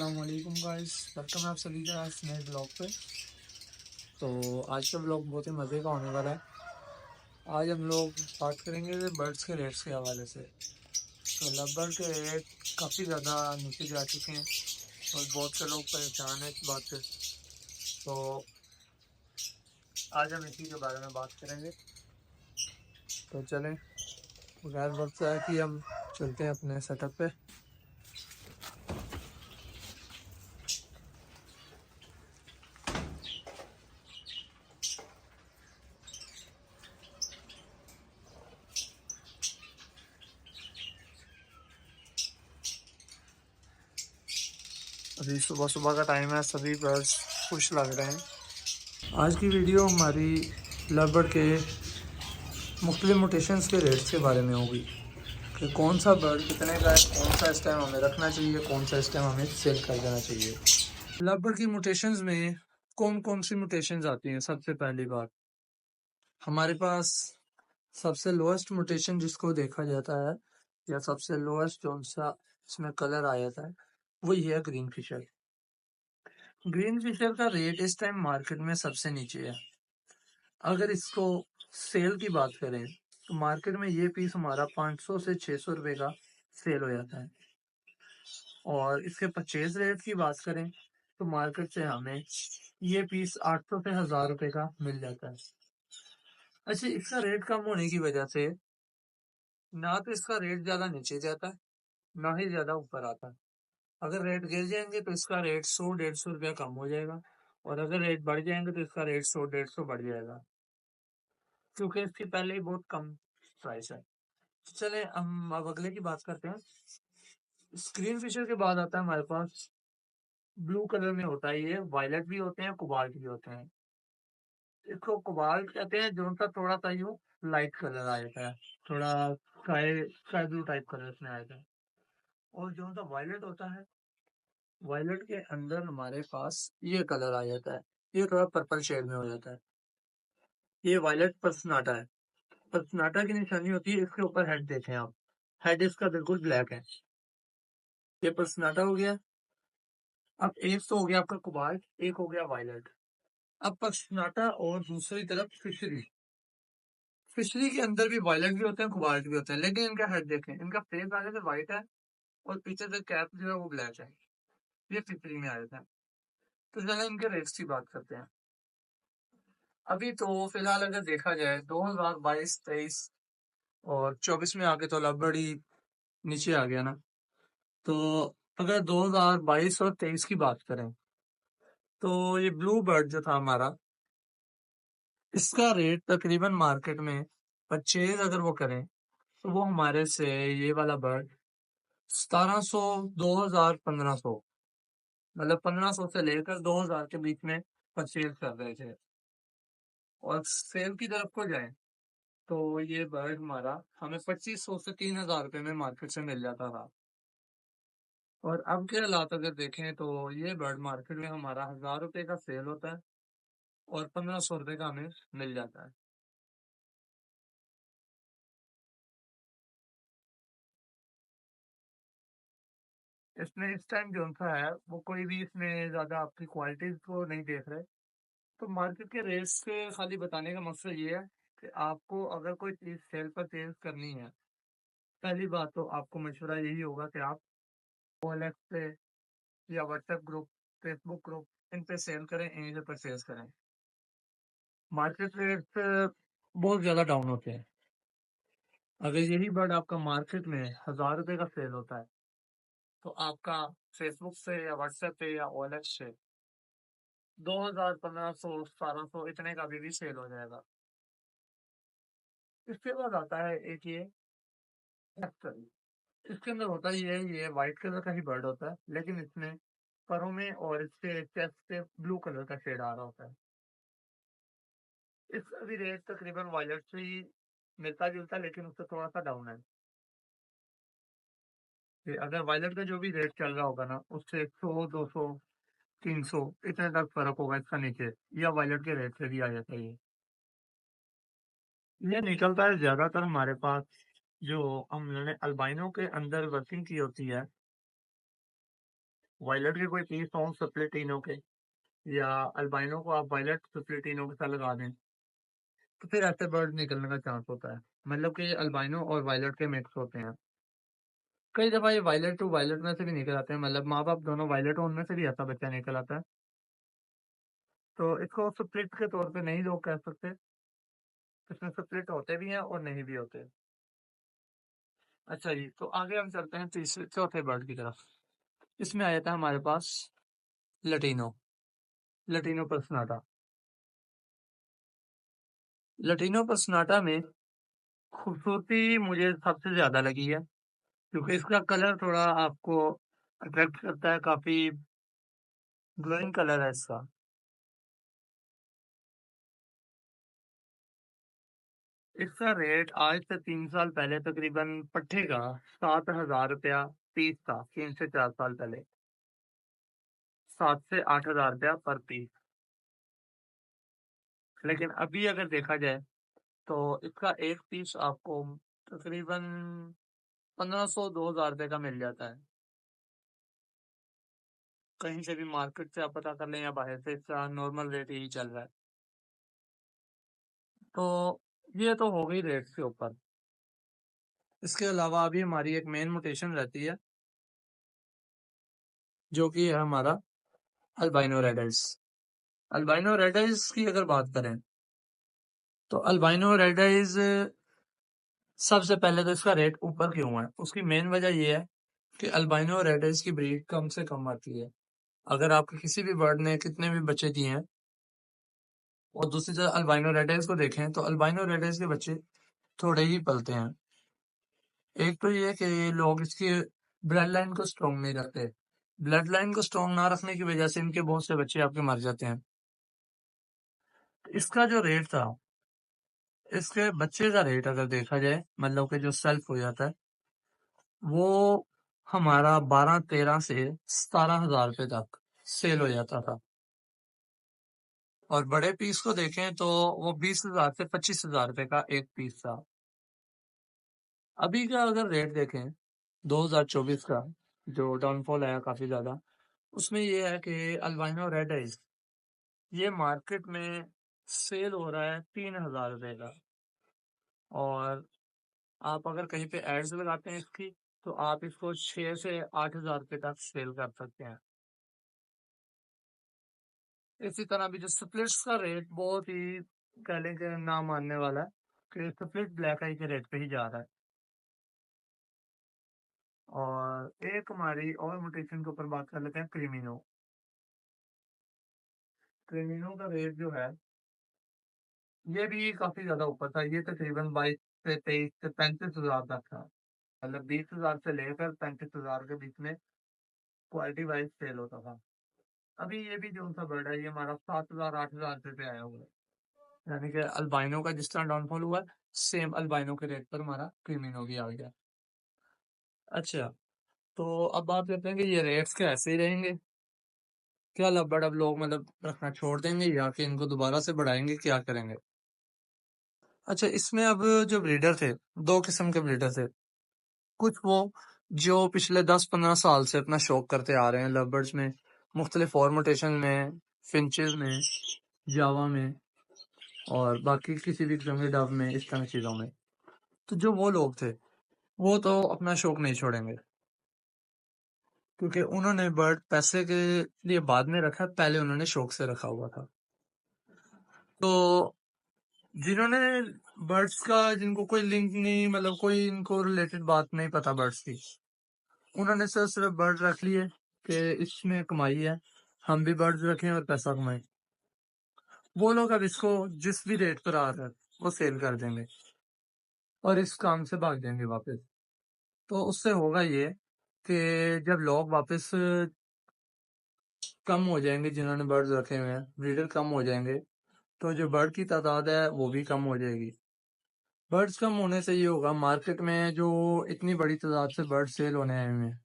अस्सलामुअलैकुम guys, welcome है आप सभी का आज नए ब्लॉग पे। तो आज का ब्लॉग बहुत ही मज़े का होने वाला है। आज हम लोग बात करेंगे बर्ड्स के रेट्स के हवाले से। तो लव के रेट काफ़ी ज़्यादा नीचे जा चुके हैं और बहुत से लोग परेशान हैं इस बात से। तो आज हम इसी के बारे में बात करेंगे। तो चलें, बगैर वक्त है कि हम चलते हैं अपने सेटअप पे। अभी सुबह सुबह का टाइम है, सभी बर्ड्स खुश लग रहे हैं। आज की वीडियो हमारी लव बर्ड के मुख्तलिफ म्यूटेशंस के रेट्स के बारे में होगी कि कौन सा बर्ड कितने का है, कौन सा इस टाइम हमें रखना चाहिए, कौन सा इस टाइम हमें सेल कर देना चाहिए। लव बर्ड की म्यूटेशंस में कौन कौन सी म्यूटेशंस आती हैं? सबसे पहली बात हमारे पास सबसे लोएस्ट म्यूटेशन जिसको देखा जाता है या सबसे लोएस्ट जो सा इसमें कलर आ जाता है वो ये है ग्रीन फिशर। ग्रीन फिशर का रेट इस टाइम मार्केट में सबसे नीचे है। अगर इसको सेल की बात करें तो मार्केट में ये पीस हमारा 500 से 600 रुपए का सेल हो जाता है। और इसके परचेज रेट की बात करें तो मार्केट से हमें ये पीस 800 से 1000 रुपए का मिल जाता है। अच्छा, इसका रेट कम होने की वजह से ना तो इसका रेट ज्यादा नीचे जाता है, ना ही ज्यादा ऊपर आता है। अगर रेट गिर जाएंगे तो इसका रेट 100-150 रुपया कम हो जाएगा, और अगर रेट बढ़ जाएंगे तो इसका रेट 100-150 बढ़ जाएगा, क्योंकि इसकी पहले ही बहुत कम प्राइस है। चले हम अब अगले की बात करते हैं। स्क्रीन फिशर के बाद आता है हमारे पास ब्लू कलर में होता है, ये वायलेट भी होते हैं, कोबाल्ट भी होते हैं। इसको कोबाल्ट कहते हैं, जो सा थोड़ा सा यूं लाइट कलर आ जाता है, थोड़ा sky sky blue type colour इसमें आ जाता है। और जो सा वायलेट होता है, वायलेट के अंदर हमारे पास ये कलर आ जाता है, ये थोड़ा पर्पल शेड में हो जाता है। ये वायलेट पर्सनाटा है। पर्सनाटा की निशानी होती है, इसके ऊपर हेड देखें आप, हेड इसका बिल्कुल ब्लैक है। ये पर्सनाटा हो गया। अब एक तो हो गया आपका कोबाल्ट, एक हो गया वायलेट। अब पर्सनाटा और दूसरी तरफ फिशरी। फिशरी के अंदर भी वायलेट भी होते हैं, कोबाल्ट भी होते हैं, लेकिन इनका हेड देखें, इनका फेस आगे से व्हाइट है और पीछे से कैप जो है वो ब्लैक है। ये फिशरी में आ जाता है। तो चलो इनके रेट्स की बात करते हैं। अभी तो फिलहाल अगर देखा जाए 2022, 23 और 24 में आके तो लगभग ही नीचे आ गया ना। तो अगर 2022 और 23 की बात करें तो ये ब्लू बर्ड जो था हमारा, इसका रेट तकरीबन मार्केट में परचेज अगर वो करें तो वो हमारे से ये वाला बर्ड 1700, 2000, 1500, मतलब 1500 से लेकर 2000 के बीच में परचेज कर रहे थे। और सेल की तरफ को जाए तो ये बर्ड हमारा हमें 2500 से 3000 रुपये में मार्केट से मिल जाता था। और अब के हालात अगर देखें तो ये बर्ड मार्केट में हमारा 1000 रुपये का सेल होता है और 1500 रुपये का हमें मिल जाता है। इसमें इस टाइम जो सा है वो कोई भी इसमें ज्यादा आपकी क्वालिटीज को नहीं देख रहे। तो मार्केट के रेट्स से खाली बताने का मकसद ये है कि आपको अगर कोई चीज सेल पर सेल करनी है, पहली बात तो आपको मशवरा यही होगा कि आप OLX पे या व्हाट्सएप ग्रुप, फेसबुक ग्रुप, इन पे सेल करें, इन्हीं से परचेज करें। मार्केट रेट बहुत ज्यादा डाउन होते हैं। अगर यही बर्ड आपका मार्केट में 1000 रुपये का सेल होता है तो आपका फेसबुक से या व्हाट्सएप पे या OLX से 2000, 1500, 1700 इतने का भी सेल हो जाएगा। इसके बाद आता है एक ये एक्टर। इसके अंदर होता ही है, ये वाइट कलर का ही बर्ड होता है, लेकिन इसमें परों में और इसके चेस्ट पे ब्लू कलर का शेड आ रहा होता है। इसका भी रेट तकरीबन वायलेट से ही मिलता जुलता, लेकिन उससे थोड़ा सा डाउन है। कि अगर वायलेट का जो भी रेट चल रहा होगा ना, उससे 100, 200, 300 इतने तक फर्क होगा इसका नीचे, या वायलेट के रेट से भी आ जाता है। ये निकलता है ज्यादातर हमारे पास जो हमने अल्बाइनो के अंदर वर्किंग की होती है, वायलेट के कोई पीस हों स्प्लिटिनो के, या अल्बाइनो को आप वायलेट स्प्लिटिनो के साथ लगा दें, तो फिर ऐसे बर्ड निकलने का चांस होता है। मतलब कि अल्बाइनो और वायलेट के मिक्स होते हैं। कई दफा ये वायलेट टू वायलेट में से भी निकल आते हैं, मतलब माँ बाप दोनों वायलेट हो, उनमें से भी ऐसा बच्चा निकल आता है। तो इसको स्प्लिट के तौर पे नहीं लोग कह सकते, इसमें स्प्लिट होते भी हैं और नहीं भी होते। अच्छा जी, तो आगे हम चलते हैं तीसरे चौथे बर्ड की तरफ। इसमें आ जाता है हमारे पास लटीनो, लटीनो पर्सनाटा। लटीनो पर्सनाटा में खूबसूरती मुझे सबसे ज्यादा लगी है, क्योंकि इसका कलर थोड़ा आपको अट्रैक्ट करता है, काफी ग्लोइंग कलर है इसका। इसका रेट आज से 3 साल पहले तकरीबन पट्टे का 7,000 रुपया पीस था। 3 से 4 साल पहले 7 से 8 हज़ार रुपया पर पीस। लेकिन अभी अगर देखा जाए तो इसका एक पीस आपको तकरीबन 1,500 2,000 रुपये का मिल जाता है। कहीं से भी मार्केट से आप पता कर लें या बाहर से, इसका नॉर्मल रेट यही चल रहा है। तो ये तो हो गई रेट के ऊपर। इसके अलावा अभी हमारी एक मेन मोटेशन रहती है, जो कि है हमारा albino red eyes. Albino red eyes की अगर बात करें तो अल्बाइनो रेड आइज सबसे पहले तो इसका रेट ऊपर क्यों है, उसकी मेन वजह यह है कि अल्बाइनो रेड आइज की ब्रीड कम से कम आती है। अगर आपके किसी भी बर्ड ने कितने भी बच्चे दिए हैं, और दूसरी तरफ अल्बाइनो रेड आइज को देखें तो अल्बाइनो रेड आइज के बच्चे थोड़े ही पलते हैं। एक तो ये कि लोग इसकी ब्लड लाइन को स्ट्रॉन्ग नहीं रखते। ब्लड लाइन को स्ट्रॉन्ग ना रखने की वजह से इनके बहुत से बच्चे आपके मर जाते हैं। इसका जो रेट था, इसके बच्चे का रेट अगर देखा जाए, मतलब कि जो सेल्फ हो जाता है, वो हमारा 12 13 से 17 हज़ार रुपये तक सेल हो जाता था। और बड़े पीस को देखें तो वो 20 हज़ार से 25 हज़ार रुपये का एक पीस था। अभी का अगर रेट देखें 2024 का, जो डाउनफॉल आया काफी ज्यादा, उसमें ये है कि अल्बाइनो रेड आइज ये मार्केट में सेल हो रहा है 3,000 रुपये का। और आप अगर कहीं पे एड्स लगाते हैं इसकी, तो आप इसको 6 से 8 हज़ार रुपये तक सेल कर सकते हैं। इसी तरह भी जो स्प्लिट्स का रेट बहुत ही कह लें कि ना मानने वाला है, कि स्प्लिट ब्लैक आई के रेट पे ही जा रहा है। और एक हमारी और म्यूटेशन के ऊपर बात कर लेते हैं, क्रीमिनो। क्रीमिनो का रेट जो है, ये भी काफी ज्यादा ऊपर था। ये तकरीबन 22 से 23 से 35 हज़ार तक था। मतलब 20 हज़ार से लेकर 35 हज़ार के बीच में क्वालिटी वाइज सेल होता था। अभी ये भी जो सा बर्ड है, ये हमारा 7 हज़ार 8 हज़ार रुपये पे आया हुआ है। यानी कि अल्बाइनो का जिस तरह डाउनफॉल हुआ है, सेम अल्बाइनो के रेट पर हमारा क्रीमिनो भी आ गया। अच्छा, तो अब बात करते हैं कि ये रेट्स क्या ऐसे ही रहेंगे, क्या लबड़ अब लोग मतलब रखना छोड़ देंगे, या कि इनको दोबारा से बढ़ाएंगे, क्या करेंगे। अच्छा, इसमें अब जो ब्रीडर थे, दो किस्म के ब्रीडर थे। कुछ वो जो पिछले 10 15 साल से अपना शौक करते आ रहे हैं लवबर्ड्स में, मुख्तलिफ फॉर्मेटेशन में, फिंचेस में, जावा में, और बाकी किसी भी किस्म के डव में, इस तरह की चीज़ों में। तो जो वो लोग थे, वो तो अपना शौक नहीं छोड़ेंगे, क्योंकि उन्होंने बर्ड पैसे के लिए बाद में रखा, पहले उन्होंने शौक से रखा हुआ था। तो जिन्होंने बर्ड्स का, जिनको कोई लिंक नहीं, मतलब कोई इनको रिलेटेड बात नहीं पता बर्ड्स की, उन्होंने सिर्फ बर्ड रख लिए कि इसमें कमाई है, हम भी बर्ड्स रखें और पैसा कमाएं। वो लोग अब इसको जिस भी रेट पर आ रहा है वो सेल कर देंगे और इस काम से भाग जाएंगे वापस। तो उससे होगा ये कि जब लोग वापस कम हो जाएंगे, जिन्होंने बर्ड्स रखे हुए हैं, ब्रीडर कम हो जाएंगे, तो जो बर्ड की तादाद है वो भी कम हो जाएगी। बर्ड्स कम होने से ये होगा, मार्केट में जो इतनी बड़ी तादाद से बर्ड सेल होने आए हुए हैं,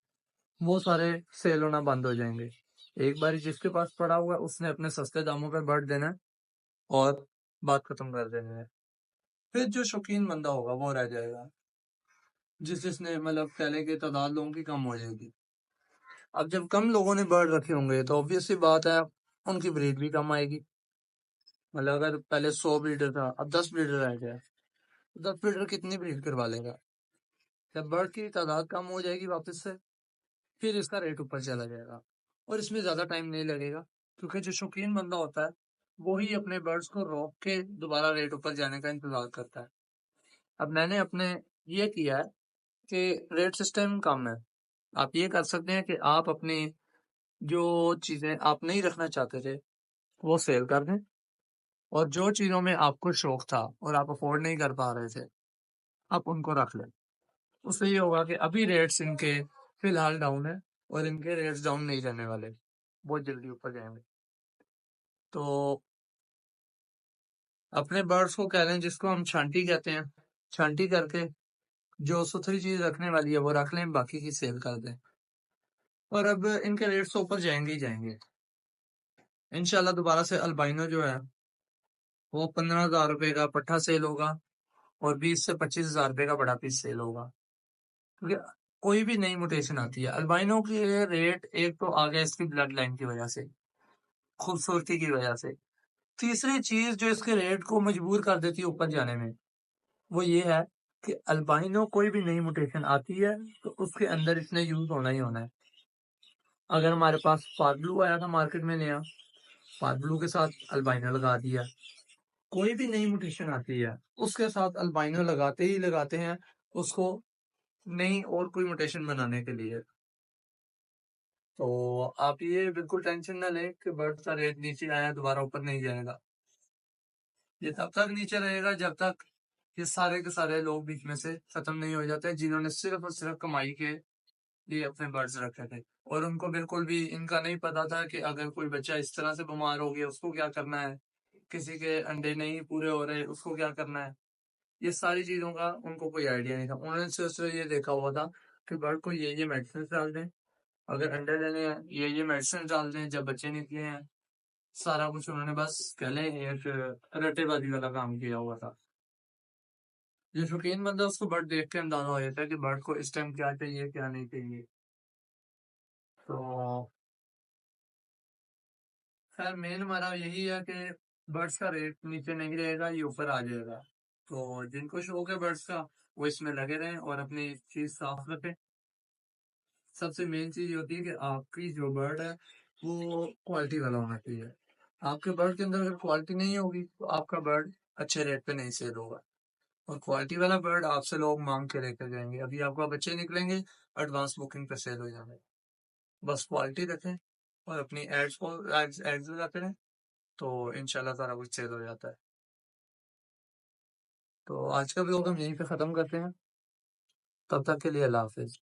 वो सारे सेल होना बंद हो जाएंगे। एक बार जिसके पास पड़ा हुआ है उसने अपने सस्ते दामों पर बर्ड देना है और बात खत्म कर देनी है। फिर जो शौकीन बंदा होगा वो रह जाएगा, जिसने मतलब पहले की तादाद लोगों की कम हो जाएगी। अब जब कम लोगों ने बर्ड रखे होंगे तो ऑब्वियसली बात है उनकी ब्रीड भी कम आएगी। मतलब अगर पहले 100 ब्रीडर था, अब 10 ब्रीडर रह गया, 10 ब्रीडर कितनी ब्रीड करवा लेगा? जब बर्ड की तादाद कम हो जाएगी वापस से, फिर इसका रेट ऊपर चला जाएगा। और इसमें ज्यादा टाइम नहीं लगेगा, क्योंकि जो शौकीन बंदा होता है वो ही अपने बर्ड्स को रोक के दोबारा रेट ऊपर जाने का इंतजार करता है। अब मैंने अपने ये किया है कि रेट सिस्टम कम है। आप ये कर सकते हैं कि आप अपनी जो चीजें आप नहीं रखना चाहते थे वो सेल कर दें, और जो चीजों में आपको शौक था और आप अफोर्ड नहीं कर पा रहे थे, आप उनको रख लें। उससे ये होगा कि अभी रेट्स इनके फिलहाल डाउन है, और इनके रेट्स डाउन नहीं रहने वाले, बहुत जल्दी ऊपर जाएंगे। तो अपने बर्ड्स को कह रहे हैं, जिसको हम छांटी कहते हैं, छांटी करके जो सुथरी चीज रखने वाली है वो रख लें, बाकी की सेल कर दें। और अब इनके रेट्स तो ऊपर जाएंगे ही जाएंगे इंशाल्लाह। दोबारा से अल्बाइनो जो है वो 15,000 रुपए का पट्ठा सेल होगा, और 20 से 25 हजार रुपए का बड़ा पीस सेल होगा। क्योंकि कोई भी नई म्यूटेशन आती है, अल्बाइनो की रेट एक तो आ गया इसकी ब्लड लाइन की वजह से, खूबसूरती की वजह से। तीसरी चीज जो इसके रेट को मजबूर कर देती है ऊपर जाने में, वो ये है कि अल्बाइनो कोई भी नई म्यूटेशन आती है तो उसके अंदर इसने यूज होना ही होना है। अगर हमारे पास पार्ब्लू आया था मार्केट में नया, पार्ब्लू के साथ अल्बाइनो लगा दिया। कोई भी नई म्यूटेशन आती है उसके साथ अल्बाइनो लगाते ही लगाते हैं उसको, नई और कोई म्यूटेशन बनाने के लिए। तो आप ये बिल्कुल टेंशन ना लें कि बर्ड का रेट नीचे आया दोबारा ऊपर नहीं जाएगा। ये तब तक नीचे रहेगा जब तक ये सारे के सारे लोग बीच में से खत्म नहीं हो जाते जिन्होंने सिर्फ और सिर्फ कमाई के लिए अपने बर्ड्स रखे थे, और उनको बिल्कुल भी इनका नहीं पता था कि अगर कोई बच्चा इस तरह से बीमार हो गया उसको क्या करना है, किसी के अंडे नहीं पूरे हो रहे उसको क्या करना है। ये सारी चीजों का उनको कोई आइडिया नहीं था। उन्होंने सिर्फ ये देखा हुआ था कि बर्ड को ये मेडिसिन डाल दें, अगर अंडे लेने हैं ये मेडिसिन डाल दें, जब बच्चे निकले हैं। सारा कुछ उन्होंने बस कह लें एक रटेबाजी वाला काम किया हुआ था। जो शौकीन बंदा उसको बर्ड देख के अंदाजा हो जाता है कि बर्ड को इस टाइम क्या चाहिए क्या नहीं चाहिए। तो खैर मेन हमारा यही है कि बर्ड्स का रेट नीचे नहीं रहेगा, ये ऊपर आ जाएगा। तो जिनको शौक है बर्ड्स का वो इसमें लगे रहें और अपनी चीज साफ रखें। सबसे मेन चीज होती है कि आपकी जो बर्ड है वो क्वालिटी वाला होना चाहिए। आपके बर्ड के अंदर अगर क्वालिटी नहीं होगी तो आपका बर्ड अच्छे रेट पे नहीं सेल होगा। और क्वालिटी वाला बर्ड आपसे लोग मांग के लेकर जाएंगे। अभी आपका बच्चे निकलेंगे, एडवांस बुकिंग पे सेल हो जाएंगे। बस क्वालिटी रखें और अपनी एड्स को एड्स लगाते रहें, तो इंशाल्लाह सारा कुछ सेल हो जाता है। तो आज का व्लॉग हम यहीं पे ख़त्म करते हैं। तब तक के लिए अल्लाह हाफ़िज़।